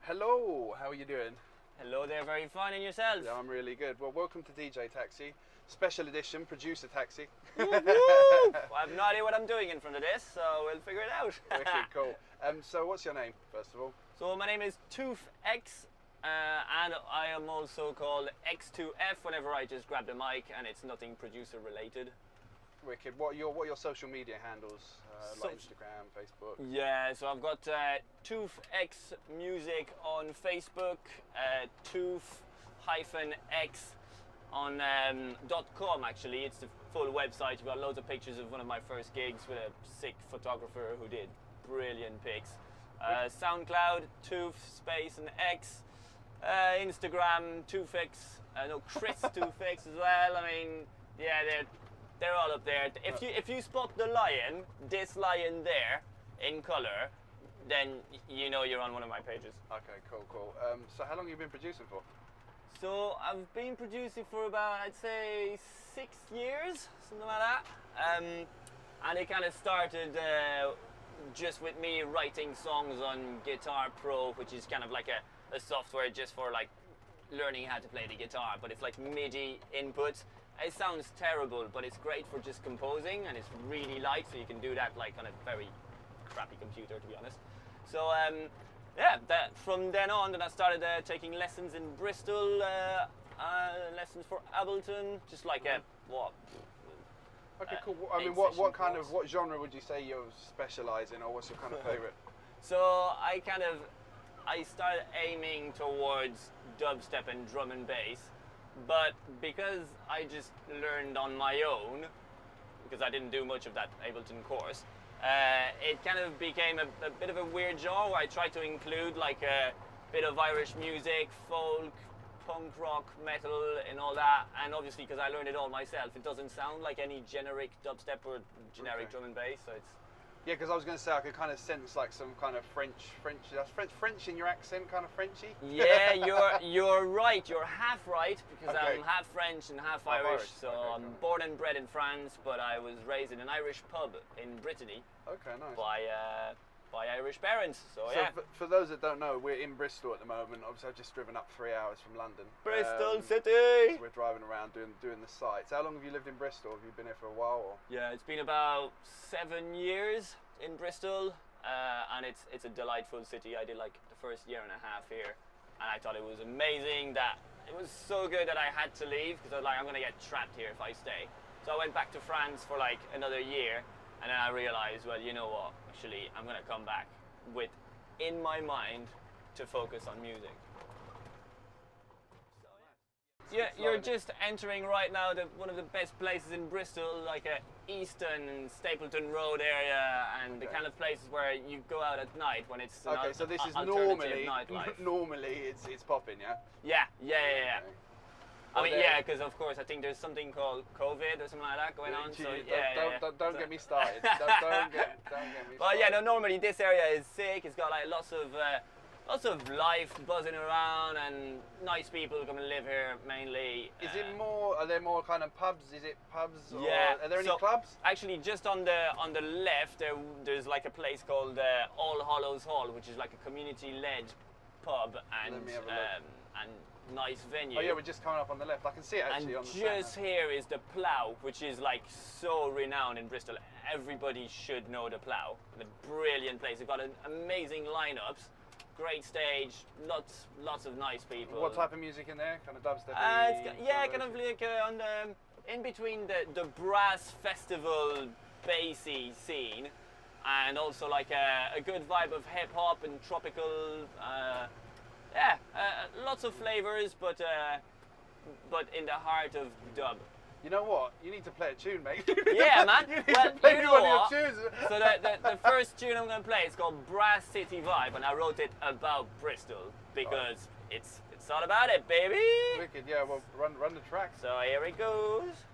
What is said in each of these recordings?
Hello, how are you doing? Hello there, very fine, and yourself? Yeah, I'm really good. Well, welcome to DJ Taxi, special edition, producer taxi. Well, I have no idea what I'm doing in front of this, so we'll figure it out. Wicked, cool. So what's your name, first of all? So my name is TooF X, and I am also called X2F whenever I just grab the mic and it's nothing producer related. Wicked. What are your social media handles? Like Instagram, Facebook? Yeah, so I've got TooF X Music on Facebook, TooF-X on .com actually. It's the full website. You've got loads of pictures of one of my first gigs with a sick photographer who did brilliant pics. SoundCloud, TooF space and X. Instagram, TooF X. Chris TooF X as well. I mean, yeah, they're all up there. If you spot the lion, this lion there, in colour, then you know you're on one of my pages. Okay, cool. So how long have you been producing for? So I've been producing for about, I'd say, 6 years, something like that. And it kind of started just with me writing songs on Guitar Pro, which is kind of like a software just for like learning how to play the guitar, but it's like MIDI input. It sounds terrible, but it's great for just composing, and it's really light, so you can do that like on a very crappy computer, to be honest. So yeah, from then on, then I started taking lessons in Bristol, lessons for Ableton, just like what? Okay, cool. I mean, what genre would you say you specialise in, or what's your kind of favourite? So I started aiming towards dubstep and drum and bass. But because I just learned on my own, because I didn't do much of that Ableton course, it kind of became a bit of a weird genre where I tried to include like a bit of Irish music, folk, punk rock, metal and all that. And obviously because I learned it all myself, it doesn't sound like any generic dubstep or generic drum and bass. So it's... Yeah, because I was going to say I could kind of sense like some kind of French in your accent, kind of Frenchy. Yeah, you're right. You're half right because I'm half French and half Irish. So I'm born and bred in France, but I was raised in an Irish pub in Brittany. Okay, nice. By Irish parents. So yeah. For those that don't know, we're in Bristol at the moment. Obviously, I've just driven up 3 hours from London. Bristol City. So we're driving around doing the sites. How long have you lived in Bristol? Have you been here for a while? Or? Yeah, it's been about 7 years in Bristol, and it's a delightful city. I did like the first year and a half here, and I thought it was amazing. That it was so good that I had to leave because I was like, I'm gonna get trapped here if I stay. So I went back to France for like another year, and then I realized, well, you know what? Actually, I'm gonna come back with in my mind to focus on music. Yeah, you're just entering right now one of the best places in Bristol, like Easton and Stapleton Road area, and the kind of places where you go out at night when it's so this is normally it's popping, yeah. Yeah. Okay. I mean, yeah, because of course I think there's something called COVID or something like that going on. So don't get me started. don't get me started. Well, yeah, no, normally this area is sick. It's got like lots of life buzzing around and nice people come and live here mainly. Are there more kind of pubs? Is it pubs? Yeah. Are there any clubs? Actually, just on the left, there's like a place called All Hallows Hall, which is like a community-led pub and nice venue. Oh yeah, we're just coming up on the left. I can see it actually on the just here is the Plough, which is like so renowned in Bristol. Everybody should know the Plough. The brilliant place. They've got amazing lineups. Great stage, lots of nice people. What type of music in there? Kind of dubstep? Kind of like on the in between the brass festival bassy scene, and also like a good vibe of hip hop and tropical. Lots of flavors, but in the heart of dub. You know what? You need to play a tune, mate. Yeah, man. You need to play one of your tunes. So the first tune I'm going to play is called Brass City Vibe, and I wrote it about Bristol because it's all about it, baby. Wicked, yeah. Well, run the track. So here it goes.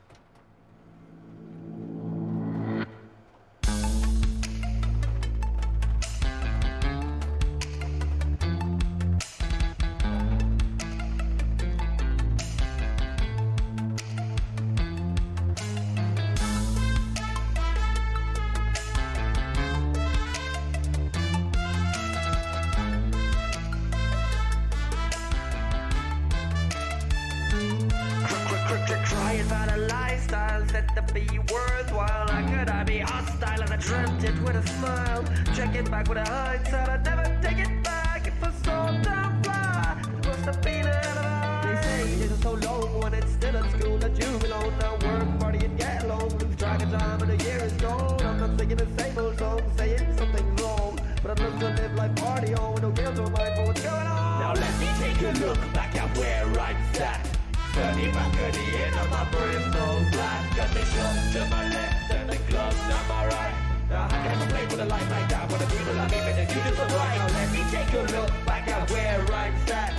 said to be worthwhile. How could I be hostile and I dreamt it with a smile? Check it back with a hindsight, I'd never take it back. It was so damn fly, it must have been a hell of a. They say days are so long when it's still at school that you belong. Now work, party and get along, lose track of time and the year is gone. I'm not singing the same old song, saying something's wrong, but I'd love to live life party on with no guilt or mind for what's going on. Now let me take a look back at where I'm sat. Turning back at the end of my Bristol flat. Got the shop to my left and the club to my right. Now how can I play with a life like that when the people I meet and you just right? Now let me take a look back at where I'm sat.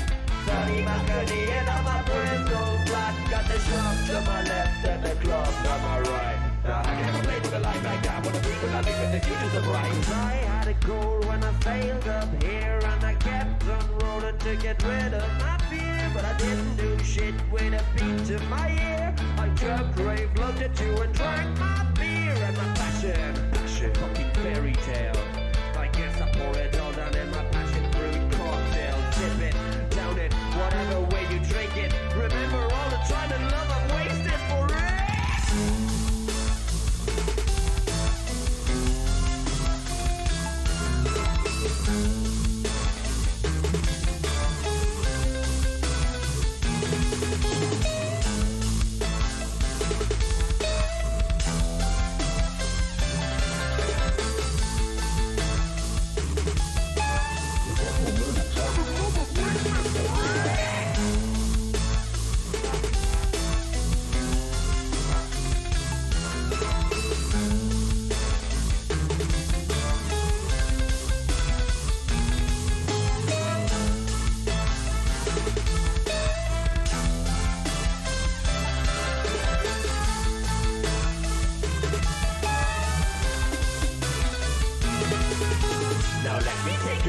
Turning back at the end of my Bristol flat. Got the shop to my left and the club to my right. Now how can I play with a life like that when the people I meet and you just right? I had a goal when I sailed up here and I kept on rolling to get rid of my fear, but I didn't do shit with a beat to my ear. I just raved, looked at you and drank my beer and my passion, fucking fairy tale. I guess I pour it all down in my passion fruit cocktail. Sip it, down it, whatever way you drink it. Remember all the time and love I've wasted for it.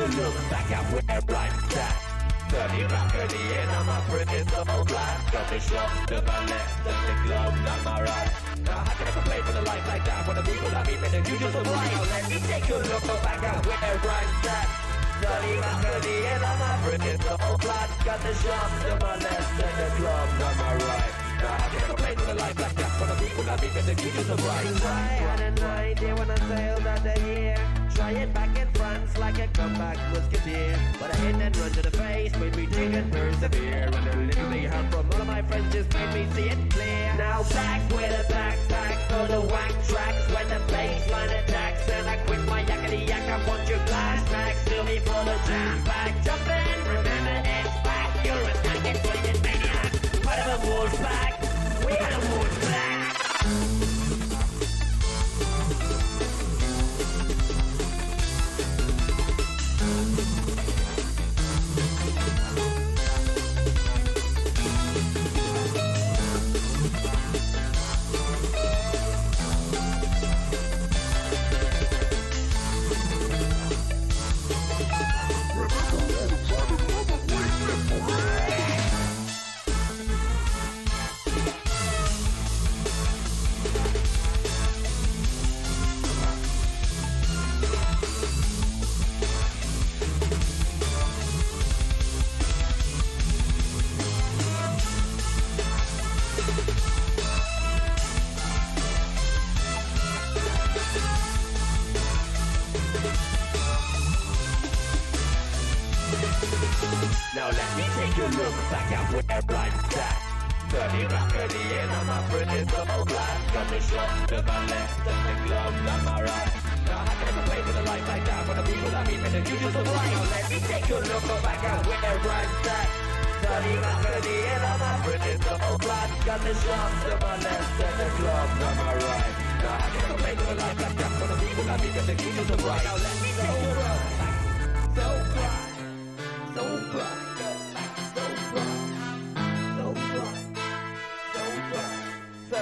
Look back at where I'm at. Turning back at the end of my Bristol flat. Got the shop to my left and the club to my right. Now how can I complain with a life like that when the people I meet and you just right? Now let me take a look back at where I'm at. Turning back at the end of my Bristol flat. Got the shop to my left and the club to my right. Now how can I complain with a life like that when the people I meet and you just right? I had an idea when I sailed out of here. Try it back in France like a comeback musketeer. But a hit and run to the face made me drink and persevere. And a little bit of help from all of my friends just made me see it clear. Now back with a backpack for the whack tracks. When the baseline attacks and I quit my yakety yak. I want your glass back, still me for the jam back. Jump in, remember it's back. You're a snack brilliant maniac. Part of a wolf pack, we had a wolf pack. Now let me take a look back at where I'm at. Turning back at the end of my Bristol flat. Got the shop to my left and the club to my right. Now how can I complain with a life like that when the people I meet and you just right? Now let me take a look back at where I'm at. Turning back at the end of my Bristol flat. Got the shop to my left and the club to my right. Now how can I complain with a life like that when the people I meet and you just right? Now let me take a look back. So bright. So bright, so bright, so bright, so bright.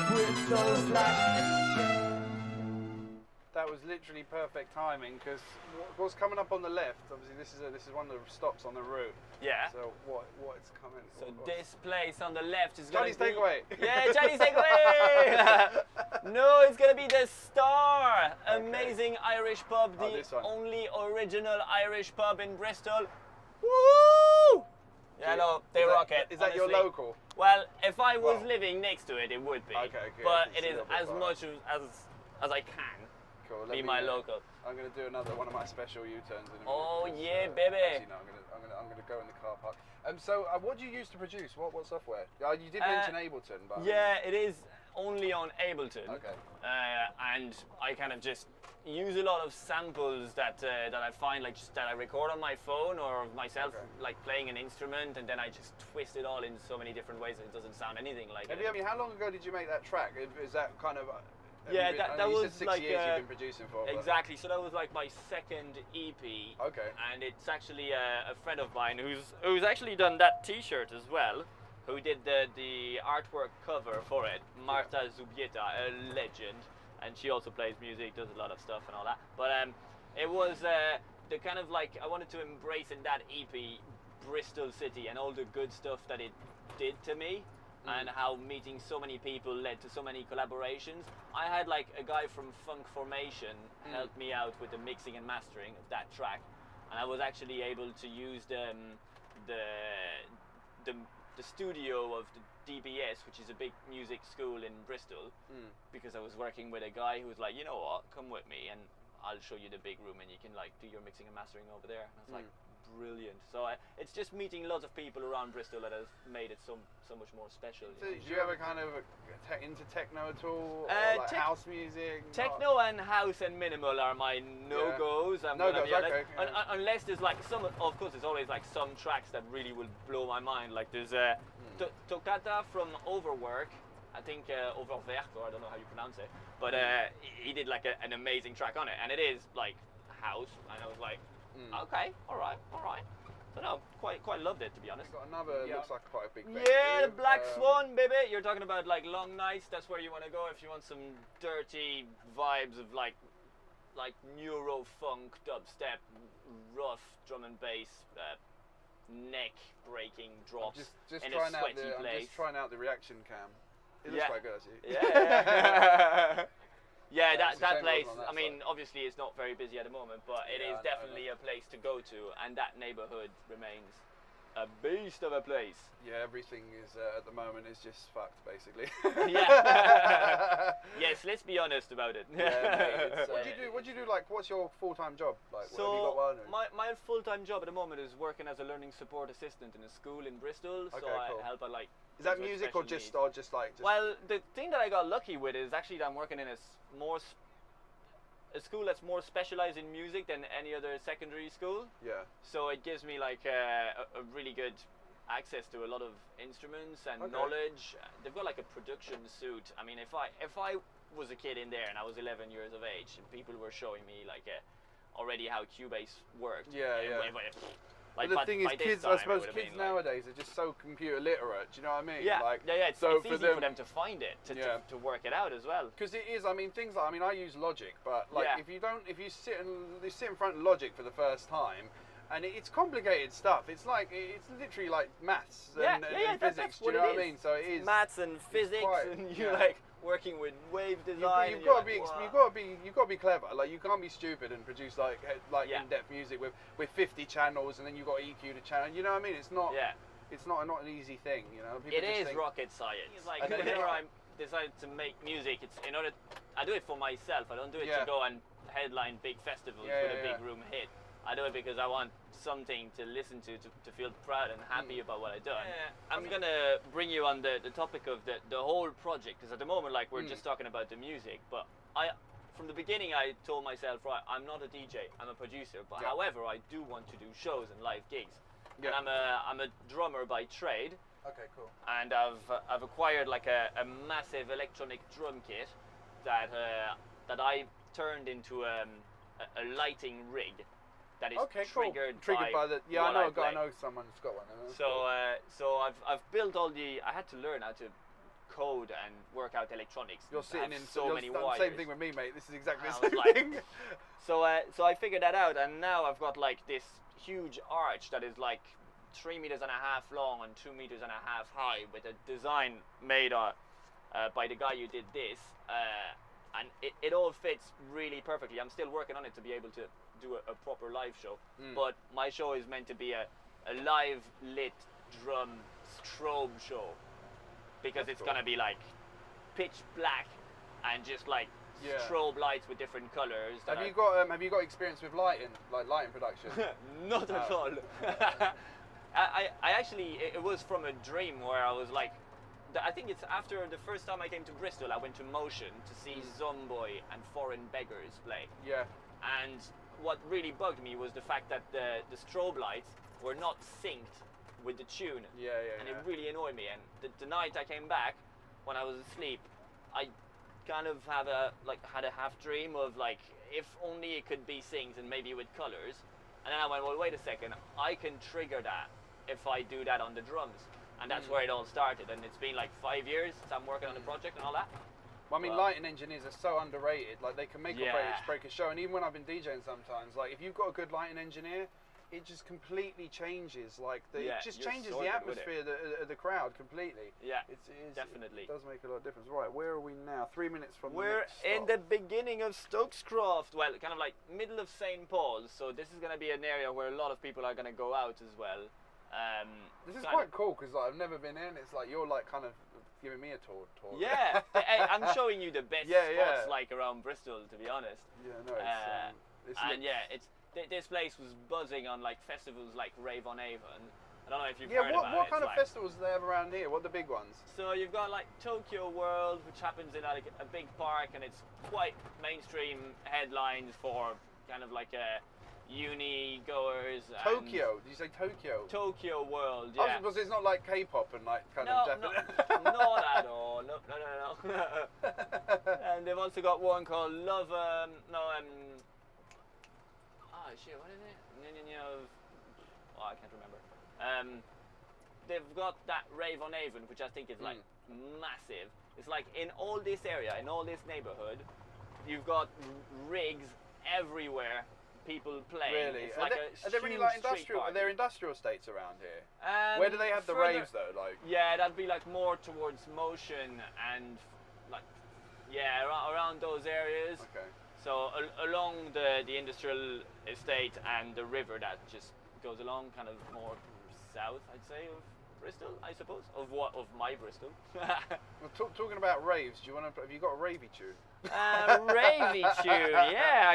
Bristol flat. That was literally perfect timing because what's coming up on the left? Obviously, this is one of the stops on the route. Yeah. So what's coming? So this place on the left is going Chinese to be takeaway. Yeah, Chinese takeaway. No, it's gonna be the Star. Okay. Amazing Irish pub, the this one. only original Irish pub in Bristol. Woo! Yeah, no, they rock it. Is that your honestly. local? Well, if I was Well. living next to it, it would be. Okay, good. But It's it is a little bit as far. much as I can Cool. be my local. I'm gonna do another one of my special U-turns in a minute. Oh, 'cause, yeah, baby. Actually, no, I'm gonna go in the car park. So, what do you use to produce? What software? You did mention Ableton, but Yeah, it is only on Ableton. Okay. And I kind of just use a lot of samples that I find, like just that I record on my phone or myself, Okay. like playing an instrument, and then I just twist it all in so many different ways that it doesn't sound anything like it. I mean, how long ago did you make that track? Is that kind of? Yeah, that I know you was said 6 like years you've been producing for. but- exactly. So that was like my second EP. Okay. And it's actually a friend of mine who's actually done that T-shirt as well, who did the artwork cover for it. Marta Zubieta, a legend, and she also plays music, does a lot of stuff and all that. But it was the kind of like I wanted to embrace in that EP Bristol City and all the good stuff that it did to me. And how meeting so many people led to so many collaborations. I had like a guy from Funk Formation help me out with the mixing and mastering of that track, and I was actually able to use the studio of the DBS, which is a big music school in Bristol, because I was working with a guy who was like, you know what, come with me and I'll show you the big room and you can like do your mixing and mastering over there. And I was like, brilliant. So it's just meeting lots of people around Bristol that has made it so much more special. So, do you ever kind of into techno at all, or like house music? Techno and house and minimal are my no-goes. No-goes, okay. Unless there's like some, of course, there's always like some tracks that really will blow my mind. Like there's Toccata from Overwork. I think Overwerk, or I don't know how you pronounce it, but he did like an amazing track on it, and it is like house, and I was like, okay, all right. So no, quite loved it, to be honest. Got another, looks like quite a big venue. Yeah, the Black Swan, baby. You're talking about like long nights. That's where you want to go if you want some dirty vibes of like neuro funk, dubstep, rough drum and bass, neck breaking drops Just in trying a out sweaty place. I'm just trying out the reaction cam. It looks Yeah. quite good, actually. Yeah. Yeah, it's a that shame it place, wasn't on that I mean, side. obviously it's not very busy at the moment, but it Yeah, is I know, definitely a place to go to, and that neighborhood remains a beast of a place. Yeah, everything is at the moment is just fucked, basically. Yeah. Yes, let's be honest about it. Yeah, mate, what do you do? Like, what's your full-time job? Like, have you got one? Or? my full-time job at the moment is working as a learning support assistant in a school in Bristol. So Okay, cool. I help out like. Is that kids with music special or needs. just like? Well, the thing that I got lucky with is actually that I'm working in a school that's more specialized in music than any other secondary school. Yeah. So it gives me like a really good access to a lot of instruments and knowledge. They've got like a production suite. I mean, if I was a kid in there and I was 11 years of age and people were showing me like already how Cubase worked. But the thing is, kids, I suppose kids nowadays are just so computer literate. Do you know what I mean? Yeah, like, it's so easy for them to find it, to work it out as well. Because it is, I mean, things like, I mean, I use Logic, but like, Yeah. if you sit in front of Logic for the first time, and it's complicated stuff. It's like, it's literally like maths and physics. That's Do you know what I mean? So it is maths and physics, and you like working with wave design. You've got to be clever. Like, you can't be stupid and produce like in-depth music with 50 channels, and then you've got EQ to channel. You know what I mean? It's not. Yeah. It's not an easy thing. You know. People It just is think, rocket science. It's like And then- whenever I decide to make music, it's in order. I do it for myself. I don't do it Yeah. to go and headline big festivals Yeah, with yeah, a big yeah. room hit. I do it because I want something to listen to feel proud and happy about what I've done. I'm gonna bring you on the topic of the whole project, because at the moment, like, we're just talking about the music, but from the beginning I told myself, right, I'm not a DJ, I'm a producer, but however I do want to do shows and live gigs. Yeah. And I'm a drummer by trade. Okay, cool. And I've acquired like a massive electronic drum kit that I turned into a lighting rig that is triggered by the. Yeah, what I play. know someone who's got one. So I've built all the. I had to learn how to code and work out electronics. You're sitting in so many wires. Same thing with me, mate. This is exactly I the was same like- thing. So I figured that out, and now I've got like this huge arch that is like 3.5 meters long and 2.5 meters high, with a design made by the guy who did this, and it all fits really perfectly. I'm still working on it to be able to do a proper live show, but my show is meant to be a live lit drum strobe show, because That's it's gonna be like pitch black and just like strobe lights with different colors. Have you got experience with lighting, like lighting production? Not at all. I actually, it was from a dream where I was like, I think it's after the first time I came to Bristol, I went to Motion to see Zomboy and Foreign Beggars play. Yeah. And what really bugged me was the fact that the strobe lights were not synced with the tune. And it really annoyed me. And the night I came back, when I was asleep, I kind of had a half dream of like, if only it could be synced and maybe with colors. And then I went, well, wait a second, I can trigger that if I do that on the drums. And that's where it all started. And it's been like 5 years since I'm working on the project and all that. Well, I mean, lighting engineers are so underrated. Like, they can make or break a show. And even when I've been DJing sometimes, like, if you've got a good lighting engineer, it just completely changes. Like, it just changes the atmosphere of the crowd completely. Yeah, definitely. It does make a lot of difference. Right, where are we now? 3 minutes from We're in the beginning of Stokescroft. Well, kind of like middle of St. Paul's. So this is going to be an area where a lot of people are going to go out as well. This is quite cool because like, I've never been in. It's like you're like kind of giving me a tour. Yeah, I'm showing you the best spots like around Bristol, to be honest. Yeah, no, this place was buzzing on like festivals like Rave on Avon. I don't know if you've heard about it. What kind of festivals do they have around here? What are the big ones? So you've got like Tokyo World, which happens in like a big park, and it's quite mainstream headlines for kind of like uni goers. Tokyo? Did you say Tokyo? Tokyo World, yeah. Oh, it's not like K-pop and like kind of Japanese. Not at all. No. And they've also got one called Love. Oh shit, what is it? Oh, I can't remember. They've got that Rave on Avon, which I think is like massive. It's like in all this area, in all this neighborhood, you've got rigs everywhere. People playing. Really? It's are they really like industrial? Are there industrial estates around here? Where do they have the raves though? Like. Yeah, that'd be like more towards Motion and like around those areas. Okay. So along the industrial estate and the river that just goes along, kind of more south, I'd say, of Bristol, I suppose, of my Bristol. Well, talking about raves, have you got a ravey tune? Ravey tune, yeah,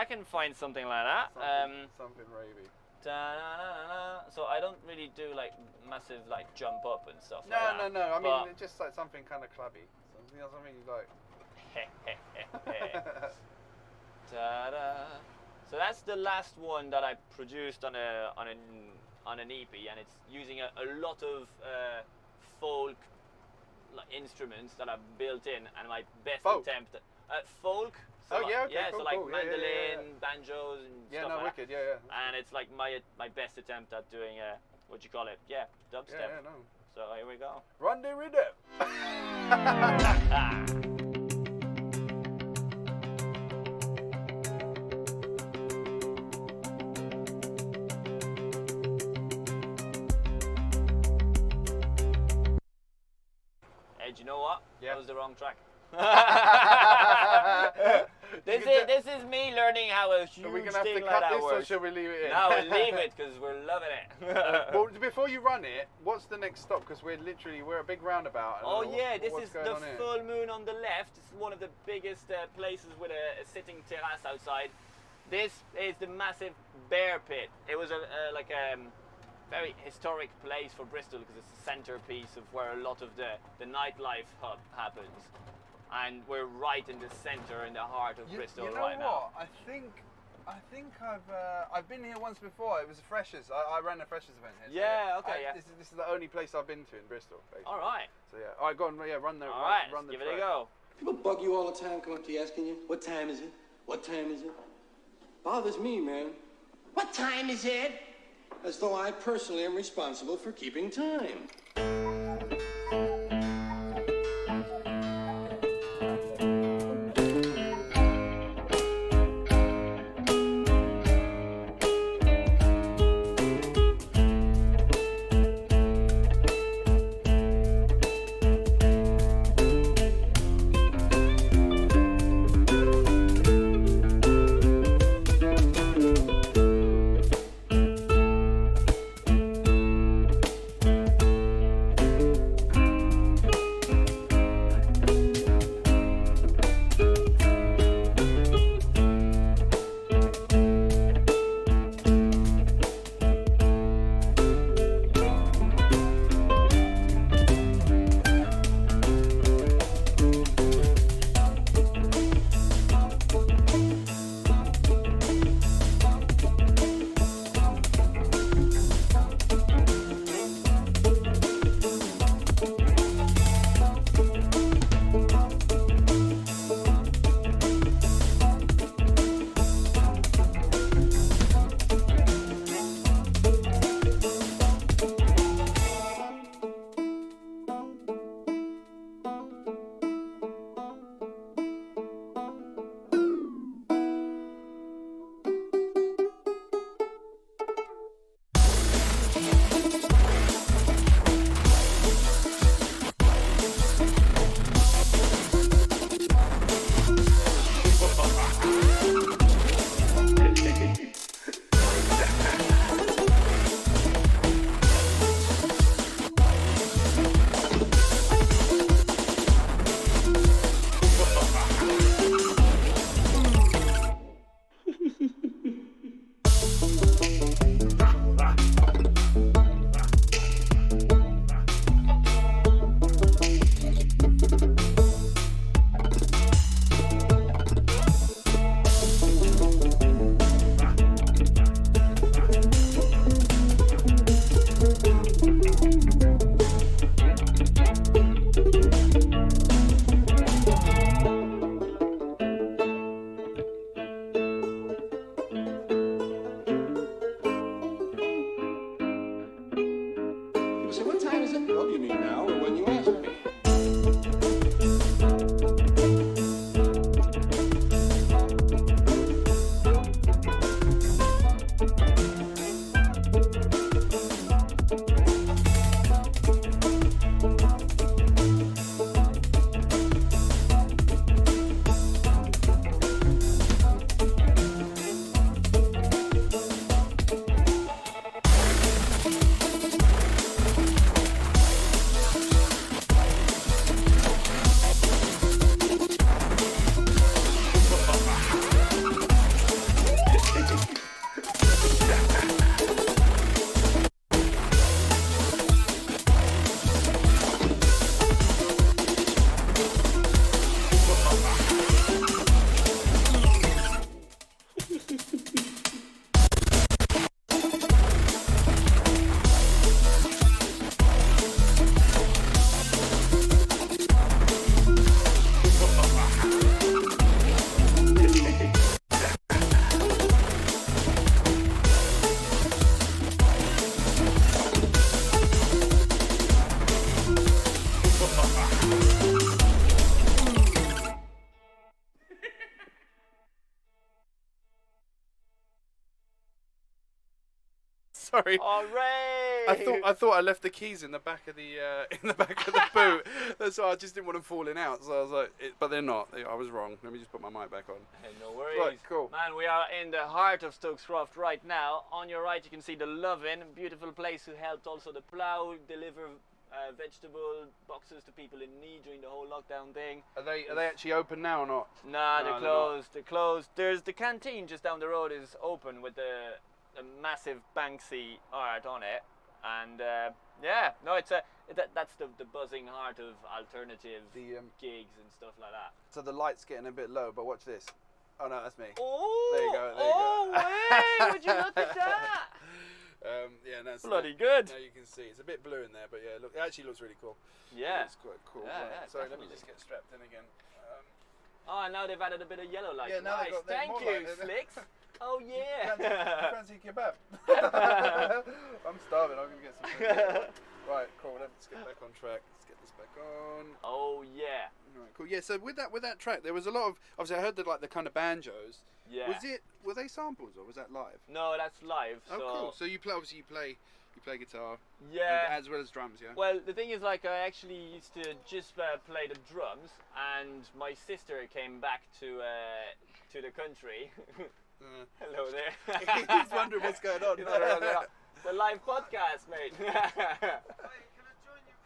I can find something like that. Something ravey. So I don't really do like massive like jump up and stuff. No. I mean, just like something kind of clubby, something you like. So that's the last one that I produced on an EP, and it's using a lot of folk instruments that are built in, and my best attempt folk. So so like mandolin, banjos, and stuff like wicked, that. And it's like my best attempt at doing what you call it, dubstep. Yeah, no. So here we go. Run the rhythm. Hey, do you know what? Yeah. That was the wrong track. This is me learning how a huge Are we going to have to thing cut like that this, works. or should we leave it in? No, we'll leave it because we're loving it. Well, before you run it, what's the next stop? Because we're a big roundabout. Oh yeah, this is the full moon on the left. It's one of the biggest places with a sitting terrace outside. This is the massive bear pit. It was a very historic place for Bristol because it's the centerpiece of where a lot of the nightlife hub happens. And we're right in the center, in the heart of Bristol right now. I think I've been here once before. It was a Freshers. I ran a Freshers event here. Yeah, okay, yeah. This is the only place I've been to in Bristol, basically. All right. So yeah, all right, go on. Yeah, run the. All right, run the give it a go. People bug you all the time, come up to you asking you, what time is it? What time is it? Bothers me, man. What time is it? As though I personally am responsible for keeping time. Sorry. Hooray! I thought I left the keys in the back of the boot. So I just didn't want them falling out. So I was like, but they're not. I was wrong. Let me just put my mic back on. Hey, no worries. Right, cool. Man, we are in the heart of Stokescroft right now. On your right, you can see the Lovin, beautiful place who helped also the plough deliver vegetable boxes to people in need during the whole lockdown thing. Are they actually open now or not? Nah, they're closed. They're closed. There's the canteen just down the road is open with a massive Banksy art on it, and yeah, no, it's that's the buzzing heart of alternative gigs and stuff like that. So the light's getting a bit low, but watch this. Oh no, that's me. Oh, there you go. There you go. Way! Would you look at that? Yeah, that's bloody good. Now you can see it's a bit blue in there, but yeah, look, it actually looks really cool. Yeah, it's quite cool. Yeah, right. yeah, sorry, definitely. let me just get strapped in again. Oh, now they've added a bit of yellow light. Yeah, now nice. Thank you, Slicks. Oh yeah. Fancy kebab? I'm starving. I'm gonna get some. Right, cool. Let's get back on track. Let's get this back on. Oh yeah. Right, cool. Yeah. So with that track, there was a lot of. Obviously, I heard the kind of banjos. Yeah. Were they samples or was that live? No, that's live. Oh, so cool. So you play guitar. Yeah. As well as drums, yeah. Well, the thing is, like, I actually used to just play the drums, and my sister came back to the country. Hello there. He's wondering what's going on. No. The live podcast, mate. Wait, can I join your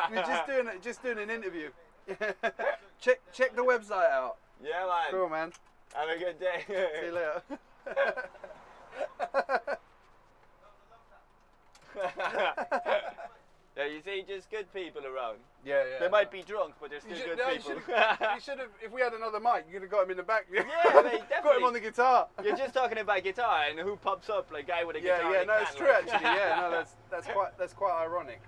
crew? We're just doing an interview. check the website out. Yeah, man. Cool, man. Have a good day. See you later. Yeah, you see, just good people around. Yeah. They might be drunk, but they're still good people. You should have. If we had another mic, you could have got him in the back. Yeah, mate, definitely. Got him on the guitar. You're just talking about guitar, and who pops up like guy with a guitar? Yeah. No, it's true actually. Yeah, no, that's quite ironic.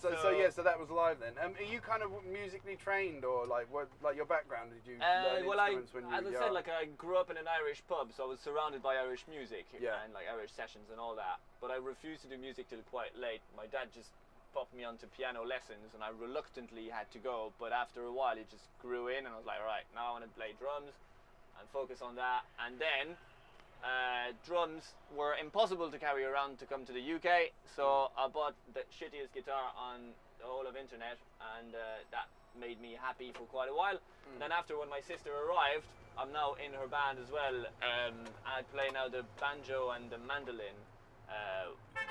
So that was live then. Are you kind of musically trained, or like your background? Did you learn instruments when you were young? As I said, like I grew up in an Irish pub, so I was surrounded by Irish music and like Irish sessions and all that. But I refused to do music till quite late. My dad just popped me onto piano lessons, and I reluctantly had to go. But after a while, it just grew in, and I was like, right, now I want to play drums and focus on that. And then drums were impossible to carry around to come to the UK, so I bought the shittiest guitar on the whole of internet, and that made me happy for quite a while. And then after, when my sister arrived, I'm now in her band as well. I play now the banjo and the mandolin,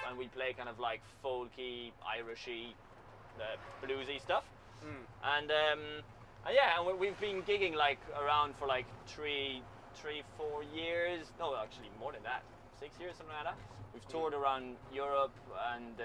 and we play kind of like folky, Irishy, bluesy stuff. And we've been gigging like around for like 3-4 years. No, actually more than that. 6 years, something like that. We've toured around Europe and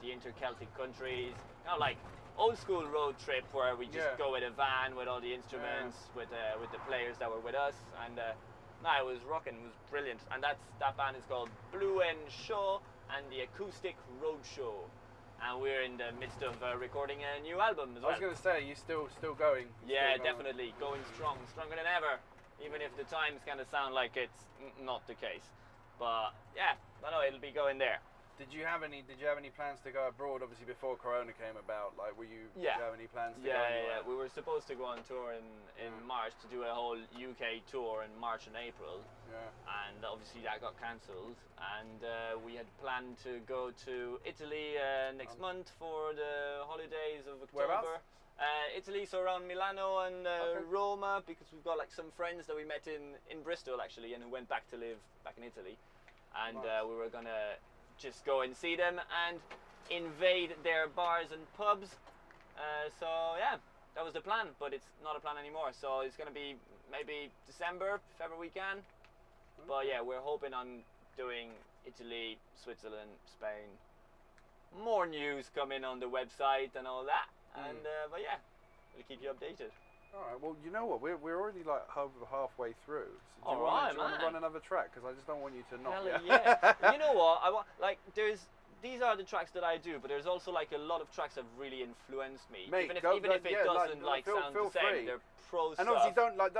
the inter-Celtic countries. You know, like old school road trip where we just go with a van with all the instruments, with the players that were with us, and it was rocking. It was brilliant. And that band is called Blue End Show and the Acoustic Road Show. And we're in the midst of recording a new album as well. I was going to say, you still going? Yeah, definitely going strong, stronger than ever. Even if the times kind of sound like it's not the case, but yeah, I know it'll be going there. Did you have any plans to go abroad? Obviously, before Corona came about, like, did you have any plans to go anywhere? Yeah. We were supposed to go on tour in March to do a whole UK tour in March and April. Yeah. And obviously that got cancelled. And we had planned to go to Italy next month for the holidays of October. Whereabouts? Italy, so around Milano and Roma, because we've got like some friends that we met in Bristol actually, and who went back to live back in Italy, and we were gonna just go and see them and invade their bars and pubs. So yeah, that was the plan, but it's not a plan anymore. So it's gonna be maybe December, if ever we can. But yeah, we're hoping on doing Italy, Switzerland, Spain. More news coming on the website and all that. And but yeah, we'll keep you updated. All right. Well, you know what? We're already like halfway through. So do you want to run another track? Because I just don't want you to not. Yeah. You know what? I want these are the tracks that I do, but there's also like a lot of tracks that really influenced me. Mate, even if it doesn't sound the same, they're pro stuff. And obviously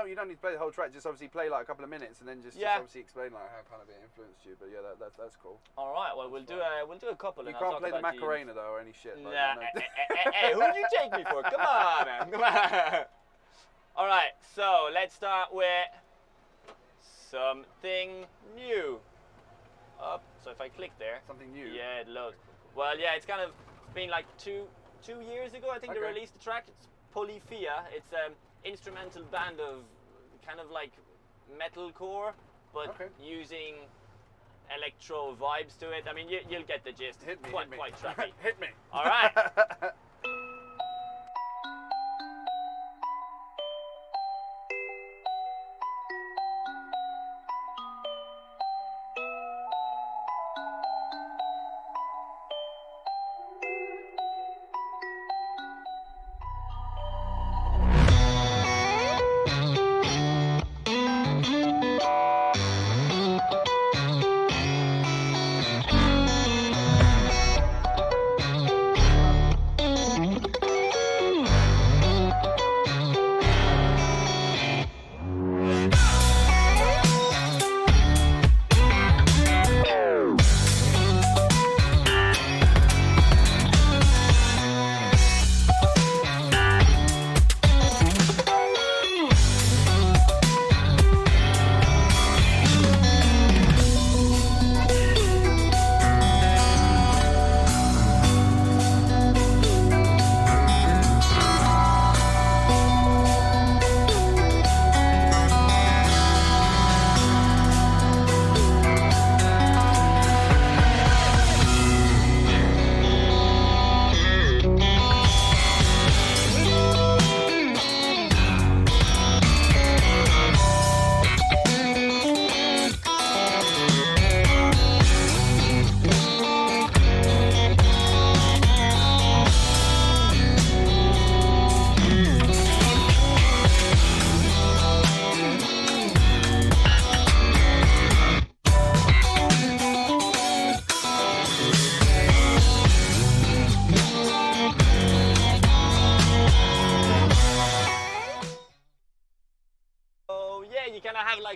you don't need to play the whole track. Just obviously play like a couple of minutes and then just obviously explain like how kind of it influenced you. But yeah, that's cool. All right. Well, we'll do a couple. You can't play the Macarena though or any shit. Nah. Hey, who do you take me for? Come on, man. Come on. All right. So let's start with something new. Up. So if I click there. Something new. Yeah, it loads. Well, yeah, it's kind of been like two years ago, I think they released the track. It's Polyphia. It's an instrumental band of kind of like metalcore, but using electro vibes to it. I mean, you'll get the gist. Hit me, quite trappy. Hit me. All right.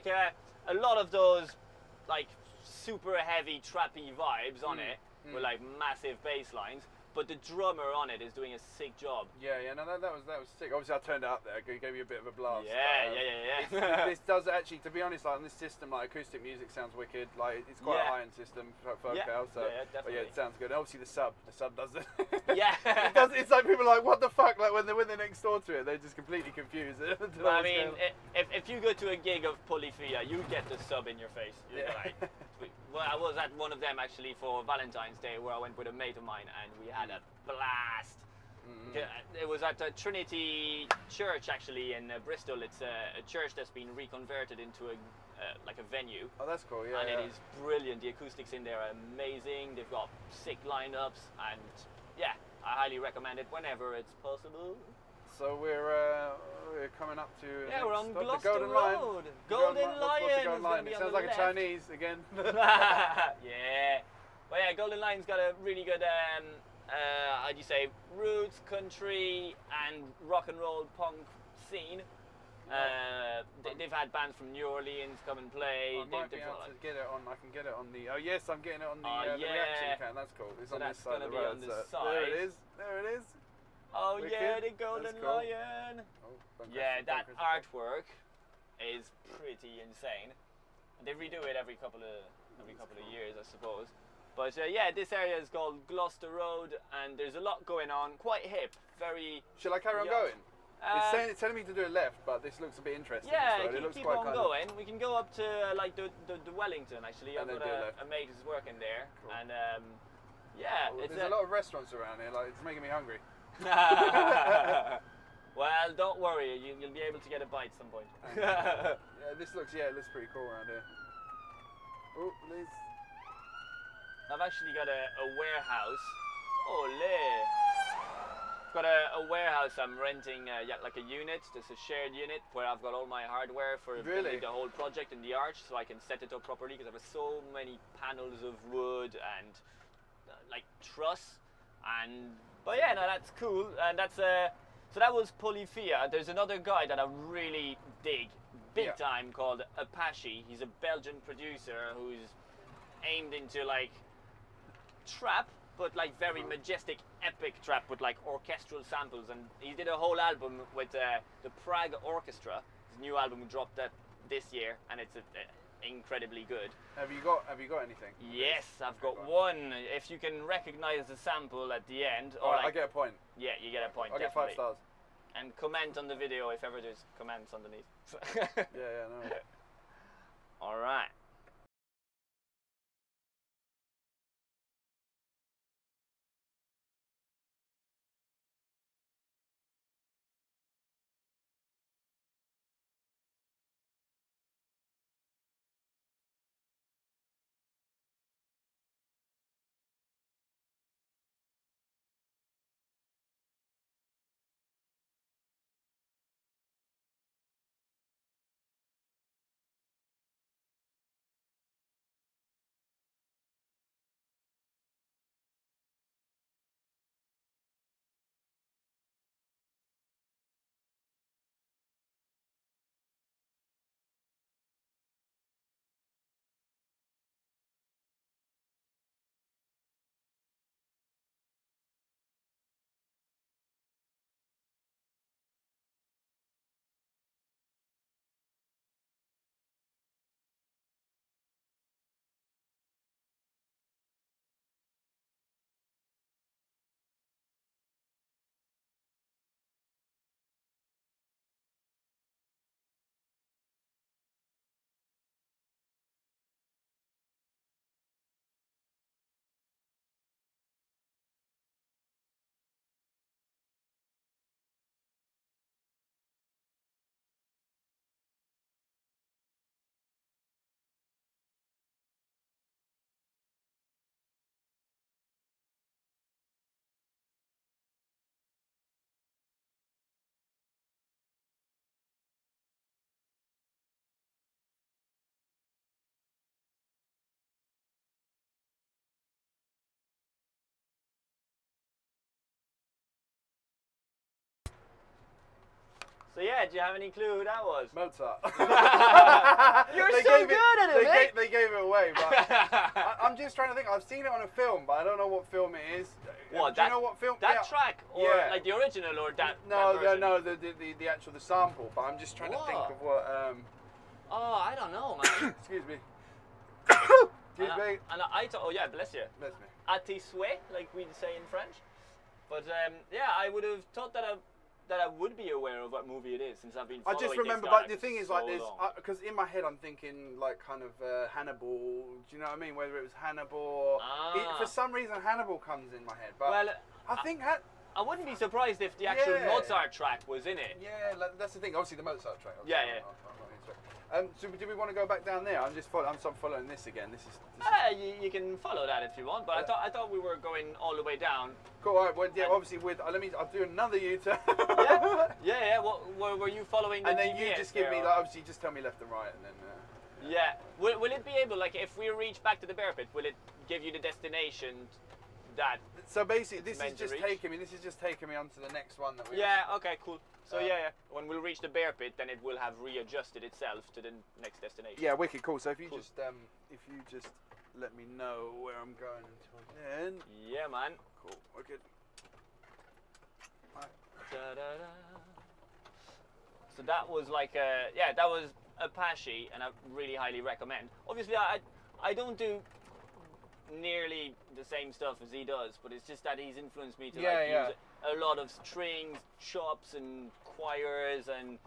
like a lot of those like super heavy trappy vibes on it with like massive bass lines, but the drummer on it is doing a sick job. Yeah, no, that was sick. Obviously, I turned it up there, gave you a bit of a blast. Yeah. This does actually, to be honest, like on this system, like acoustic music sounds wicked. Like it's quite a high-end system for vocals. So, definitely. but yeah, it sounds good. And obviously, the sub does it. Yeah, it does. It's like people are like, what the fuck? Like when they're next door to it, they're just completely confused. Well, I mean, if you go to a gig of Polyphia, you get the sub in your face. You're like, well, I was at one of them actually for Valentine's Day, where I went with a mate of mine, and we had a blast. It was at Trinity Church actually in Bristol. It's a church that's been reconverted into like a venue. Oh, that's cool. Yeah, and it is brilliant. The acoustics in there are amazing. They've got sick lineups, and yeah, I highly recommend it whenever it's possible. So we're coming up to we're on stop, Gloucester the Golden Line. Road. Golden Lion. What's the Golden Line? It sounds like left. a Chinese again. Yeah. Well, yeah, Golden Line's got a really good, how do you say, roots, country, and rock and roll punk scene. They've had bands from New Orleans come and play. I might be able to get it on. I can get it on the. Oh yes, I'm getting it on the reaction can. That's cool. It's so on this side of the road. There it is. There it is. Oh Wicked. yeah, the Golden Lion. Yeah, that artwork is pretty insane. They redo it every couple of years, I suppose. But yeah, this area is called Gloucester Road, and there's a lot going on. Quite hip, very. Shall I carry on going? It's telling me to do a left, but this looks a bit interesting. Yeah, it looks keep quite on going. We can go up to like the Wellington actually. I've got a mate who's working there, cool. And yeah, there's a lot of restaurants around here. Like it's making me hungry. Well, don't worry, you'll be able to get a bite some point. Yeah, this looks pretty cool around here. Oh, Liz. I've actually got a warehouse. Ole! Got a warehouse I'm renting, like a unit. There's a shared unit where I've got all my hardware for the whole project in the arch, so I can set it up properly, because I have so many panels of wood and like truss. But yeah, no, that's cool. And that's so that was Polyphia. There's another guy that I really dig big time called Apache. He's a Belgian producer who's aimed into like trap, but like very majestic, epic trap with like orchestral samples. And he did a whole album with the Prague Orchestra. His new album dropped that this year, and it's incredibly good. Have you got anything? Yes, I've got one. If you can recognize the sample at the end, or I get a point. Yeah, you get a point. I get 5 stars. And comment on the video if ever there's comments underneath. Yeah, no. All right. So yeah, do you have any clue who that was? Mozart. You're so good at it, mate. They gave it away, but I'm just trying to think. I've seen it on a film, but I don't know what film it is. What? Do you know what film? That track, or like the original, or that? No, that no, the actual sample. But I'm just trying to think of what. Oh, I don't know, man. Excuse me. Excuse me. And I thought, oh yeah, bless you. Bless me. Ati souhait, like we'd say in French. But yeah, I would have thought that I would be aware of what movie it is, since I've been following I just remember, but the thing is, like, there's because in my head I'm thinking like kind of Hannibal. Do you know what I mean? Whether it was Hannibal, for some reason Hannibal comes in my head. But well, I think I wouldn't be surprised if the actual Mozart track was in it. Yeah, that's the thing. Obviously, the Mozart track. Yeah. So do we want to go back down there? I'm following this again. This is you can follow that if you want, but I thought we were going all the way down. Cool. All right. Well, yeah. Obviously, I'll do another U-turn. yeah. What were you following? And then you just give me, like, obviously, just tell me left and right, and then. Yeah. Will it be able, like, if we reach back to the bear pit, will it give you the destination that? So basically, this is just taking me onto the next one that we. Yeah. Okay. Cool. So yeah. When we'll reach the bear pit, then it will have readjusted itself to the next destination. Yeah. Wicked. Cool. So if you just let me know where I'm going until then. Yeah, man. Cool. Wicked. Right. So that was like that was Apache, and I really highly recommend. Obviously, I don't do nearly the same stuff as he does, but it's just that he's influenced me to use a lot of strings, chops, and choirs, and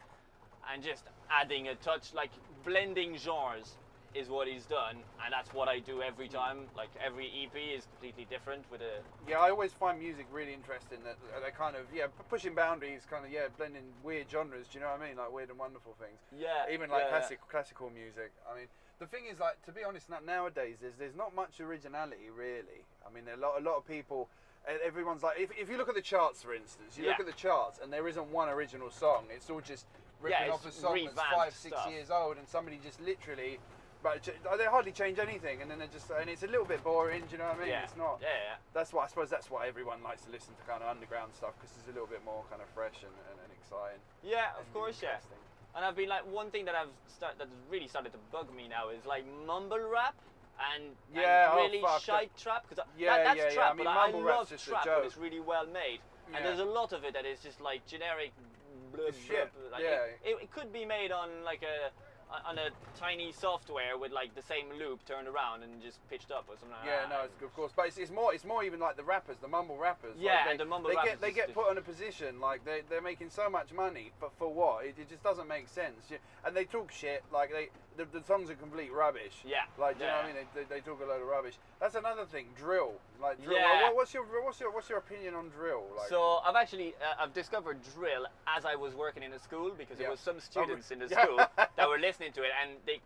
just adding a touch, like blending genres is what he's done, and that's what I do every time. Like, every EP is completely different with a... Yeah, I always find music really interesting, that they kind of, pushing boundaries, kind of, blending weird genres, do you know what I mean? Like weird and wonderful things. Yeah. Even like classical music. I mean, the thing is, like, to be honest, nowadays there's not much originality, really. I mean, a lot of people, everyone's like, if you look at the charts, for instance, you look at the charts and there isn't one original song. It's all just ripping off a song that's 5-6 years old, and somebody just literally... But they hardly change anything, and then it's a little bit boring. Do you know what I mean? Yeah. It's not. Yeah. That's why everyone likes to listen to kind of underground stuff, because it's a little bit more kind of fresh and exciting. Yeah, of course, yeah. And I've been like, one thing that that's really started to bug me now is like mumble rap and really shite trap, because that's trap. I mean, but I love trap, but it's really well made. And there's a lot of it that is just like generic. It could be made on like a on a tiny software with like the same loop turned around and just pitched up or something like that. Yeah, no, of course, but it's more even like the rappers, the mumble rappers. Yeah, like the mumble rappers. They get put in a position like they're making so much money, but for what? It just doesn't make sense. And they talk shit, like the songs are complete rubbish. Yeah. Like, do you know what I mean? They talk a load of rubbish. That's another thing, drill. Like drill. Yeah. What's your opinion on drill? Like, so I've actually I've discovered drill as I was working in a school because there was some students in the school that were listening to it, and they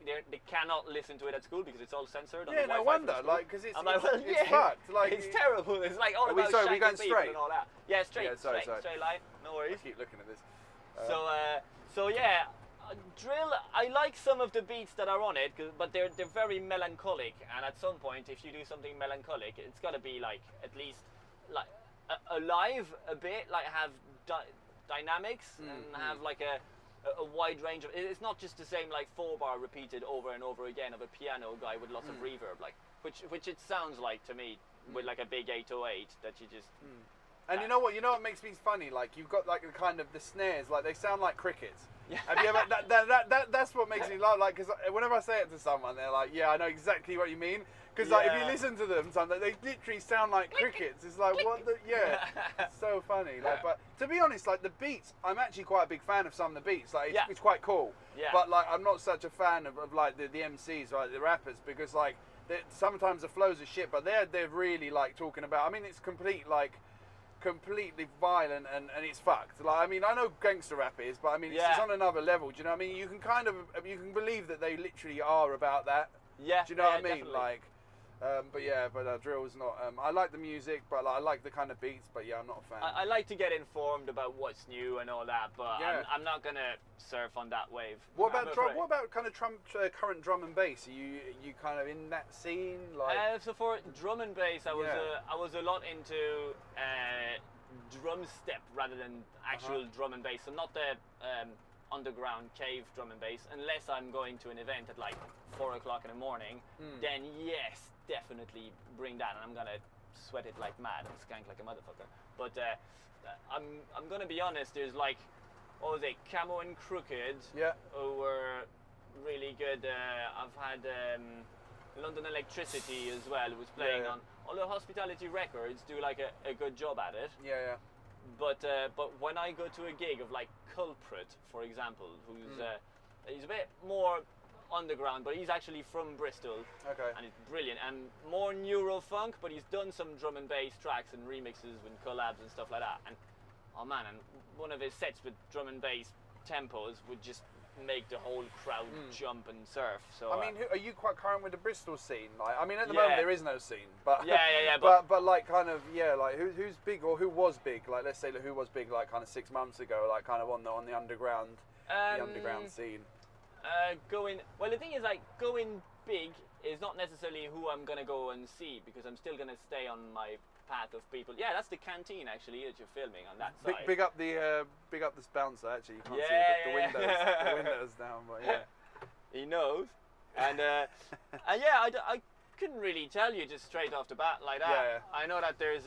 cannot listen to it at school because it's all censored. Yeah, no wonder. Like, because it's it's fucked. Like, it's terrible. It's like all about sorry, we going people straight and all that. Yeah, straight sorry. line. No worries. I keep looking at this. So yeah, drill. I like some of the beats that are on it, but they're very melancholic. And at some point, if you do something melancholic, it's got to be like at least like alive a bit, like have dynamics and have like a wide range of. It's not just the same like 4-bar repeated over and over again of a piano guy with lots of reverb, like which it sounds like to me with like a big 808 that you just. And you know what makes me funny? Like you've got like the kind of the snares, like they sound like crickets. Yeah. Have you ever? That's what makes me laugh. Like, because whenever I say it to someone, they're like, "Yeah, I know exactly what you mean." Because like if you listen to them, sometimes they literally sound like crickets. It's like what the it's so funny. Like, but to be honest, like the beats, I'm actually quite a big fan of some of the beats. Like it's quite cool. Yeah. But like I'm not such a fan of like the MCs, like the rappers, because like sometimes the flows are shit, but they're really like talking about. I mean, it's completely violent and it's fucked. Like, I mean, I know gangster rap is, but I mean, it's on another level. Do you know what I mean? You can believe that they literally are about that. Yeah. Do you know what I mean? Definitely. Like, but drill's not. I like the music, but like, I like the kind of beats. But yeah, I'm not a fan. I like to get informed about what's new and all that, but I'm not gonna surf on that wave. What about kind of current drum and bass? Are you kind of in that scene? Like, so for drum and bass, I was a lot into drum step rather than actual drum and bass. So not the underground cave drum and bass, unless I'm going to an event at like 4 o'clock in the morning. Then yes, definitely bring that, and I'm gonna sweat it like mad and skank like a motherfucker. But I'm gonna be honest. There's like, what was it, Camo and Crooked, who were really good. I've had London Electricity as well, who was playing on. Although Hospitality Records do like a good job at it. Yeah. But when I go to a gig of like Culprit, for example, who's he's a bit more underground, but he's actually from Bristol. Okay. And he's brilliant and more neurofunk, but he's done some drum and bass tracks and remixes with collabs and stuff like that. And oh man, and one of his sets with drum and bass tempos would just make the whole crowd jump and surf. So I mean, are you quite current with the Bristol scene? Like, I mean, at the moment there is no scene, but but like kind of like who's big or who was big? Like, let's say who was big like kind of 6 months ago, like kind of on the underground the underground scene. Well, the thing is, like, going big is not necessarily who I'm gonna go and see, because I'm still gonna stay on my path of people. Yeah, that's the canteen actually that you're filming on that side. Big up the bouncer. Actually, you can't see the windows down, but he knows. And I couldn't really tell you just straight off the bat like that. Yeah. I know that there's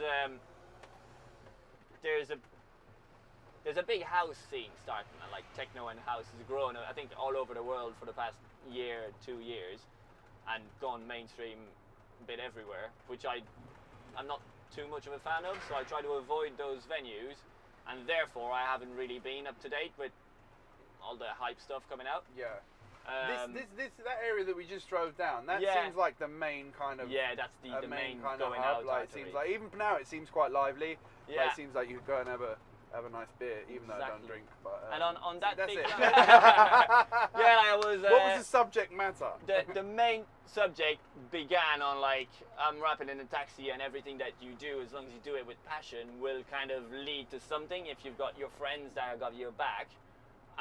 a big house scene starting, and like techno and house has grown, I think, all over the world for the past 2 years, and gone mainstream a bit everywhere, which I'm not too much of a fan of, so I try to avoid those venues, and therefore I haven't really been up to date with all the hype stuff coming out. Yeah. That area that we just drove down, that seems like the main kind of that's the main kind going of hub. out. Like, it seems like even now it seems quite lively. Yeah. Like, it seems like you could go and have a nice beer, even though I don't drink. But and on that that's big it. I was. What was the subject matter? The main subject began on like, I'm rapping in a taxi, and everything that you do, as long as you do it with passion, will kind of lead to something if you've got your friends that have got your back,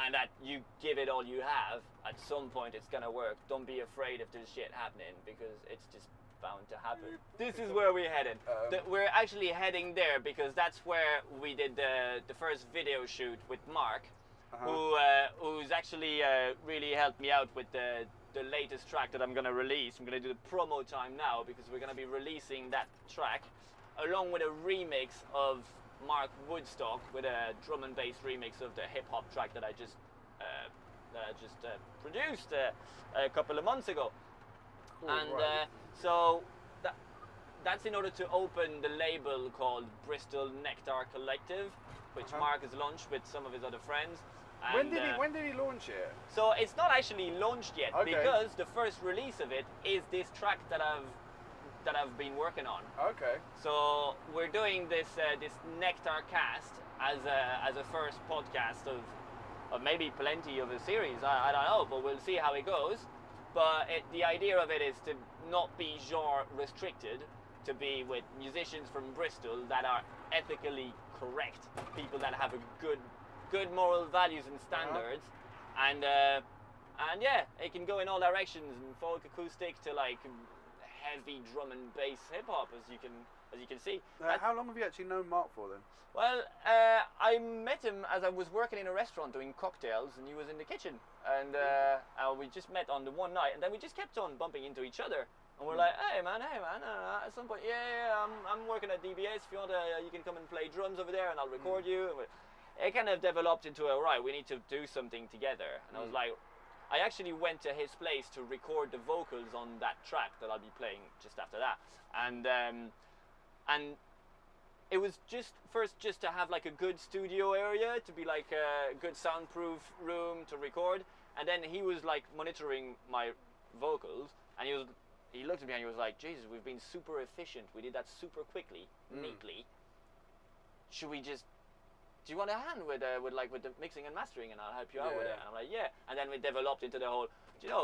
and that you give it all you have. At some point it's gonna work. Don't be afraid if there's shit happening, because it's just bound to happen. This is where we're headed. We're actually heading there because that's where we did the first video shoot with Mark, who's actually really helped me out with the latest track that I'm gonna release. I'm gonna do the promo time now, because we're gonna be releasing that track along with a remix of Mark Woodstock, with a drum and bass remix of the hip hop track that I just that I just produced a couple of months ago. Cool, And right. so that's in order to open the label called Bristol Nectar Collective, which Mark has launched with some of his other friends. When And, did he launch it? So it's not actually launched yet, because the first release of it is this track that I've been working on. Okay. So we're doing this this Nectar cast as a first podcast of maybe plenty of a series. I don't know, but we'll see how it goes. But the idea of it is to not be genre restricted, to be with musicians from Bristol that are ethically correct, people that have a good moral values and standards, and yeah, it can go in all directions, from folk acoustic to like heavy drum and bass hip hop, as you can see. How long have you actually known Mark for then? Well, I met him as I was working in a restaurant doing cocktails, and he was in the kitchen, and we just met on the one night, and then we just kept on bumping into each other, and we're like, hey man, at some point, I'm working at DBS, if you want you can come and play drums over there, and I'll record you. And it kind of developed into right, we need to do something together, and I was like, I actually went to his place to record the vocals on that track that I'll be playing just after that, and it was just to have like a good studio area, to be like a good soundproof room to record, and then he was like monitoring my vocals, and he looked at me and he was like, Jesus, we've been super efficient, we did that super quickly, neatly, do you want a hand with the mixing and mastering, and I'll help you out with it? And I'm like, yeah. And then we developed into the whole,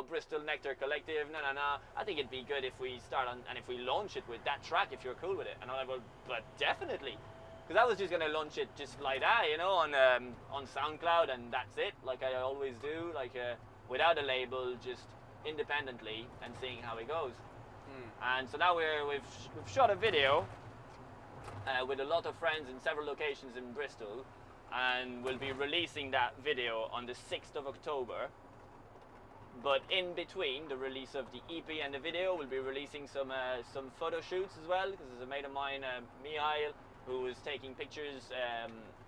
Bristol Nectar Collective, I think it'd be good if we start on, and if we launch it with that track, if you're cool with it. And I'm like, well, but definitely. Because I was just going to launch it just like that, on SoundCloud, and that's it, like I always do, like without a label, just independently, and seeing how it goes. And so now we've shot a video with a lot of friends in several locations in Bristol, and we'll be releasing that video on the 6th of October. But in between the release of the EP and the video, we'll be releasing some photo shoots as well, because there's a mate of mine, Mihail, who was taking pictures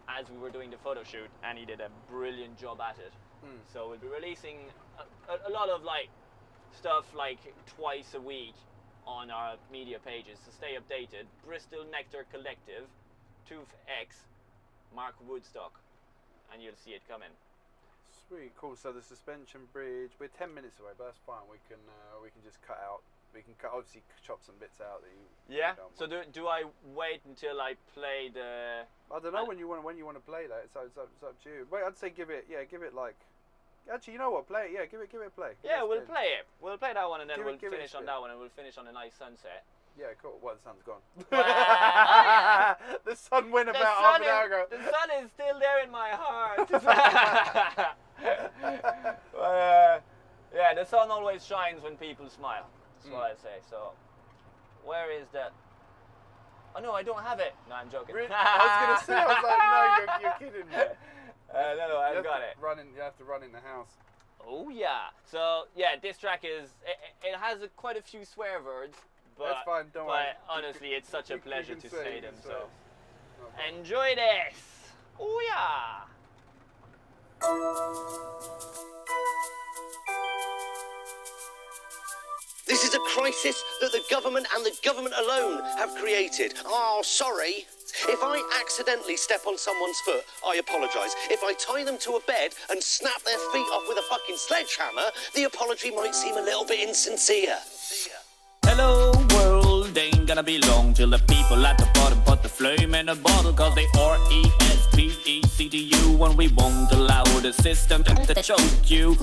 as we were doing the photo shoot, and he did a brilliant job at it. So we'll be releasing a lot of like stuff like twice a week on our media pages, so stay updated. Bristol Nectar Collective, TooF X, Mark Woodstock, and you'll see it coming. Sweet, cool. So the suspension bridge, we're 10 minutes away, but that's fine. We can just cut out. We can obviously chop some bits out that you. Yeah. Don't So do I wait until I play the? I don't know when you want to play that. It's up to you. Wait, I'd say give it like. Actually, you know what? Play it. Yeah, give it a play. We'll play it. We'll play that one, and then we'll finish on that one, and we'll finish on a nice sunset. Yeah, cool. Well, the sun's gone. Yeah. The sun went about half an hour ago. The sun is still there in my heart. Yeah, the sun always shines when people smile. That's what I say. So, where is that? Oh no, I don't have it. No, I'm joking. Really? I was gonna say. I was like, no, you're kidding me. No, I've got it. You have to run in the house. Oh yeah. So yeah, this track is. It has quite a few swear words, but that's fine. Don't worry. But honestly, it's such a pleasure to say them. So no enjoy this. Oh yeah. This is a crisis that the government and the government alone have created. Oh, sorry. If I accidentally step on someone's foot, I apologise. If I tie them to a bed and snap their feet off with a fucking sledgehammer, the apology might seem a little bit insincere. Hello world, ain't gonna be long till the people at the bottom put the flame in a bottle, cause they RESPECTU when we won't allow the system to choke you.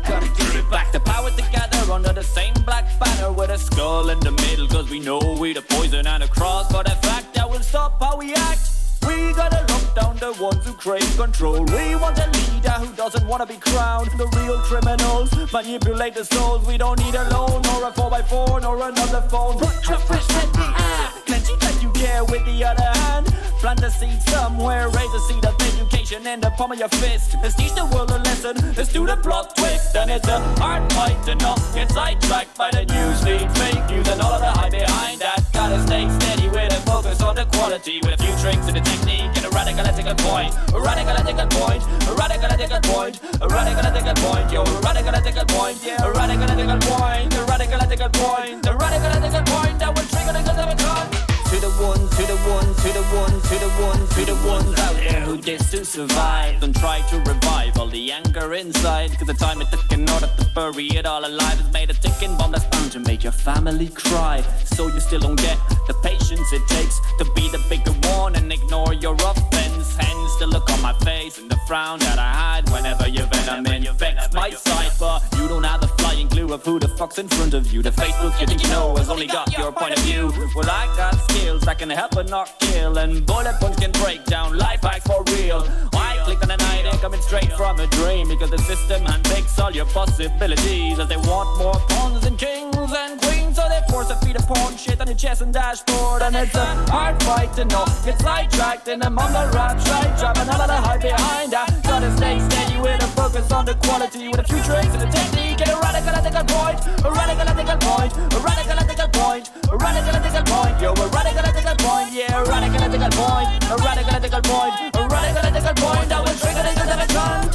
Gotta give it back, the power together under the same black banner with a skull in the middle, cause we know we the poison and a cross for the fact that will stop how we act. We gotta look down the ones who crave control. We want a leader who doesn't wanna be crowned. The real criminals manipulate the souls. We don't need a loan or a 4x4 nor another phone. Put your fist in the air, clench it like you care with the other hand. Plant a seed somewhere, raise a seed of education in the palm of your fist. Let's teach the world a lesson, let's do the plot twist. And it's a hard fight to not get sidetracked by the news feed, fake news and all of the hype behind that. Gotta stay steady with a focus on the quality, with a few tricks and a technique and a radical ethical point. A radical ethical point, a radical radical ethical point, a radical ethical point, yo, a radical ethical point, yeah, a radical ethical point, a radical ethical point, a radical ethical point that will trigger the gun. To the ones, to the ones, to the ones, to the ones, to the ones out there who dare to survive. Don't try to revive all the anger inside, cause the time it took in order to bury it all alive has made a ticking bomb that's bound to make your family cry. So you still don't get the patience it takes to be the bigger one and ignore your offense. Hence the look on my face and the frown that I hide whenever your venom infects my sight. But you don't have the flying clue of who the fuck's in front of you. The Facebook you think you know has only got your point of view. Well, I got skills that can help but not kill, and bullet points can break down life hacks for real. I clicked on an idea coming straight from a dream, because the system handpicks all your possibilities as they want more pawns and kings and queens, so they force to feed a porn shit on your chest and dashboard. And it's a hard fight to know, get sidetracked and I'm on the rap track, dropping all of the hype behind that. Gotta stay steady with a focus on the quality, with a few tricks and a technique and a radical ethical point, a radical ethical point, a radical ethical point, a radical ethical point, yo, a radical ethical point, yeah, a radical ethical point, a radical ethical point, a radical ethical point that will trigger the gun.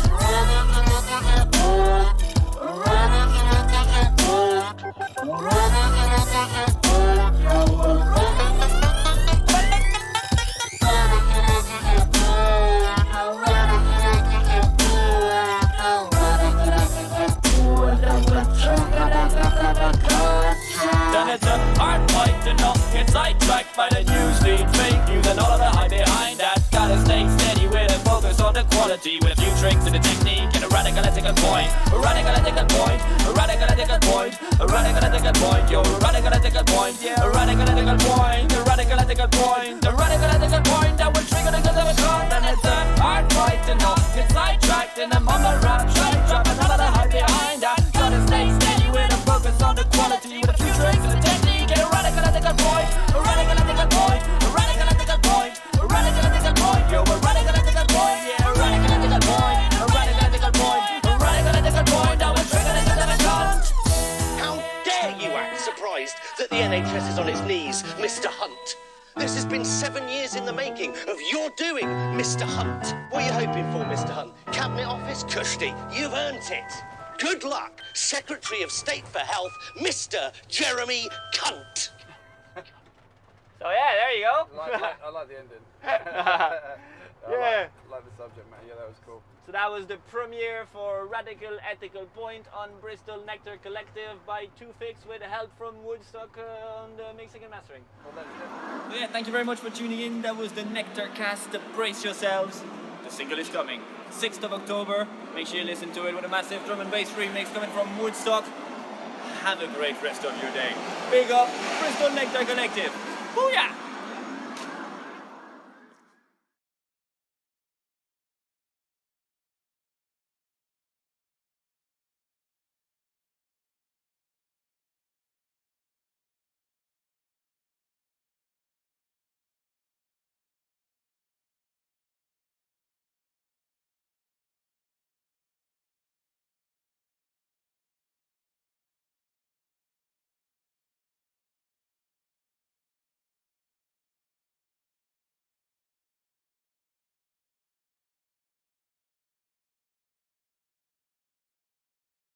Then it's a hard fight to not get sidetracked by the news feed, fake news and all of the hype behind that. Gotta stay steady with a focus on the quality, with a few tricks and a technique and a radical ethical point, a radical ethical point, a radical ethical point, a radical ethical point, yo, a radical ethical point, yeah, a radical ethical point, a radical ethical point, a radical ethical point that will trigger the gun of a gun. And it's a hard fight to not get sidetracked and I'm on the rap track, dropping all of the hype behind that. Gotta stay steady with a focus on the quality, with a few tricks and a technique and a radical ethical point, a radical ethical point, a radical ethical point, a radical ethical point, yo, a radical ethical point, yeah, a radical ethical point, a radical ethical point, a radical ethical point that will trigger the gun of a gun. How dare you act surprised that the NHS is on its knees, Mr. Hunt? This has been 7 years in the making of your doing, Mr. Hunt. What are you hoping for, Mr. Hunt? Cabinet Office? Cushy. You've earned it. Good luck, Secretary of State for Health, Mr. Jeremy Cunt. So yeah, there you go. I like the ending. Yeah. I like the subject matter. Yeah, that was cool. So that was the premiere for Radical Ethical Point on Bristol Nectar Collective by TooF X with help from Woodstock on the mixing and mastering. Well, yeah, thank you very much for tuning in. That was the Nectar Cast. Brace yourselves. The single is coming. 6th of October. Make sure you listen to it with a massive drum and bass remix coming from Woodstock. Have a great rest of your day. Big up Bristol Nectar Collective. Booyah!